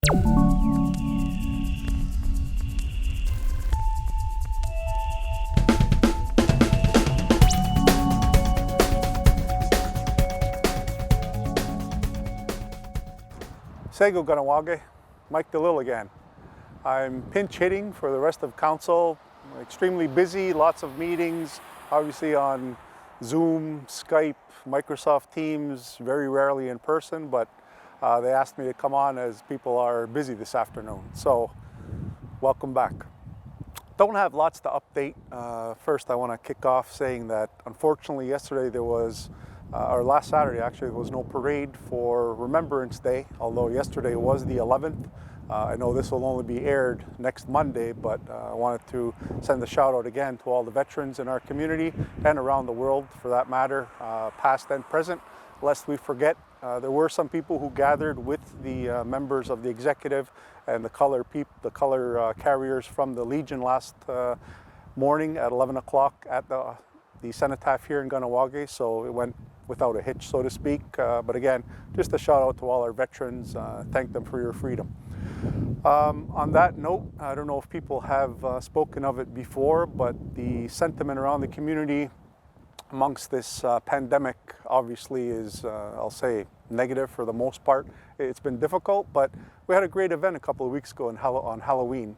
Sego Ganawage, Mike Delisle again. I'm pinch hitting for the rest of council. Extremely busy, lots of meetings, obviously on Zoom, Skype, Microsoft Teams, very rarely in person, but they asked me to come on as people are busy this afternoon. So, welcome back. Don't have lots to update. First, I want to kick off saying that unfortunately yesterday there was or last Saturday actually, there was no parade for Remembrance Day, although yesterday was the 11th. I know this will only be aired next Monday, but I wanted to send a shout out again to all the veterans in our community and around the world for that matter, past and present, lest we forget. There were some people who gathered with the members of the executive and the color carriers from the Legion last morning at 11 o'clock at the cenotaph here in Ganawage, so it went without a hitch, so to speak. But again, just a shout out to all our veterans. Thank them for your freedom. On that note, I don't know if people have spoken of it before, but the sentiment around the community amongst this pandemic obviously is, I'll say, negative for the most part. It's been difficult, but we had a great event a couple of weeks ago on Halloween.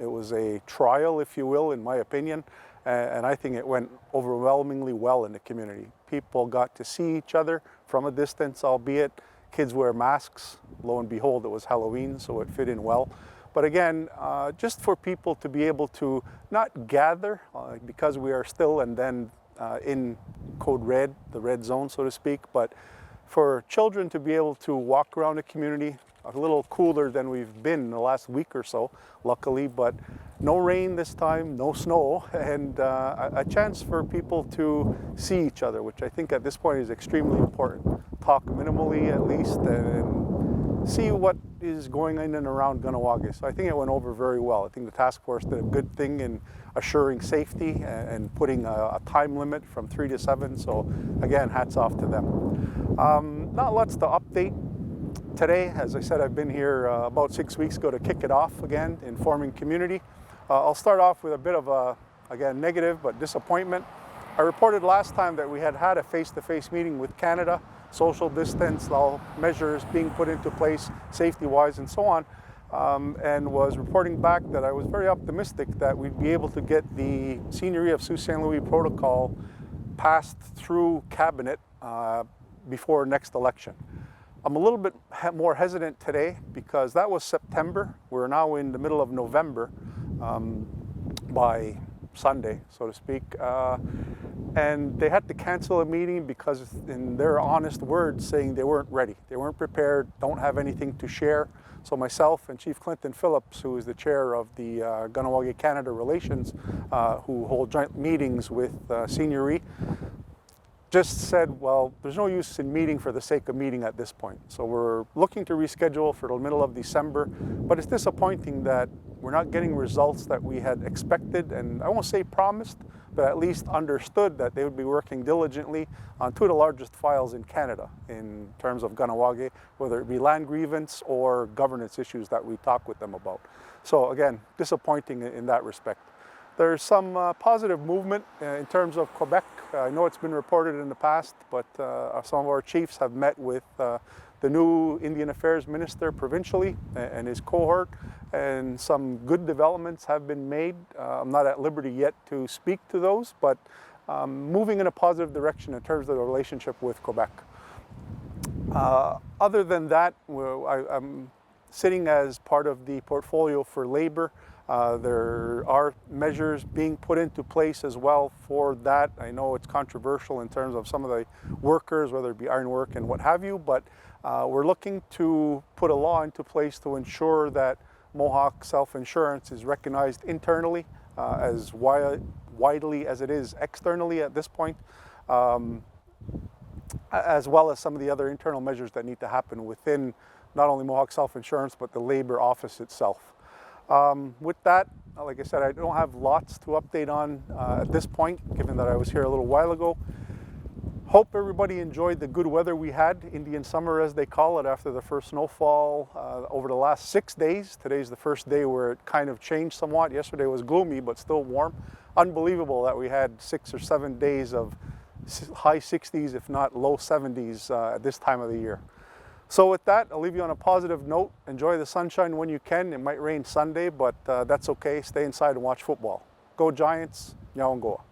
It was a trial, if you will, in my opinion. And I think it went overwhelmingly well in the community. People got to see each other from a distance, albeit kids wear masks. Lo and behold, it was Halloween, so it fit in well. But again, just for people to be able to not gather, because we are still and then in code red, the red zone, so to speak, but for children to be able to walk around the community, a little cooler than we've been in the last week or so, luckily, but no rain this time, no snow, and a chance for people to see each other, which I think at this point is extremely important. Talk minimally at least, and see what is going in and around Ganawage. So I think it went over very well. I think the task force did a good thing in assuring safety and putting a time limit from 3 to 7. So again, hats off to them. Not lots to update today. As I said, I've been here about 6 weeks ago to kick it off again, informing community. I'll start off with a bit of a, again, negative but disappointment. I reported last time that we had a face-to-face meeting with Canada, social distance, all measures being put into place safety-wise and so on, and was reporting back that I was very optimistic that we'd be able to get the Seigneury of Sault-St. Louis protocol passed through cabinet before next election. I'm a little bit more hesitant today because that was September. We're now in the middle of November by Sunday, so to speak. And they had to cancel a meeting because, in their honest words, saying they weren't ready. They weren't prepared, don't have anything to share. So myself and Chief Clinton Phillips, who is the chair of the Ganawage-Canada Relations, who hold joint meetings with Seigneury, just said, well, there's no use in meeting for the sake of meeting at this point. So we're looking to reschedule for the middle of December, but it's disappointing that we're not getting results that we had expected, and I won't say promised, but at least understood that they would be working diligently on two of the largest files in Canada in terms of Ganawage, whether it be land grievance or governance issues that we talk with them about. So again, disappointing in that respect. There's some positive movement in terms of Quebec. I know it's been reported in the past, but some of our chiefs have met with the new Indian Affairs Minister provincially and his cohort, and some good developments have been made. I'm not at liberty yet to speak to those, but moving in a positive direction in terms of the relationship with Quebec. Other than that, I'm sitting as part of the portfolio for labor. There are measures being put into place as well for that. I know it's controversial in terms of some of the workers, whether it be ironwork and what have you, but we're looking to put a law into place to ensure that Mohawk Self Insurance is recognized internally as widely as it is externally at this point, as well as some of the other internal measures that need to happen within not only Mohawk Self Insurance, but the labor office itself. With that, like I said, I don't have lots to update on at this point, given that I was here a little while ago. Hope everybody enjoyed the good weather we had, Indian summer as they call it, after the first snowfall over the last 6 days. Today's the first day where it kind of changed somewhat. Yesterday was gloomy but still warm. Unbelievable that we had 6 or 7 days of high 60s, if not low 70s at this time of the year. So with that, I'll leave you on a positive note. Enjoy the sunshine when you can. It might rain Sunday, but that's okay. Stay inside and watch football. Go Giants, Nyawangoa.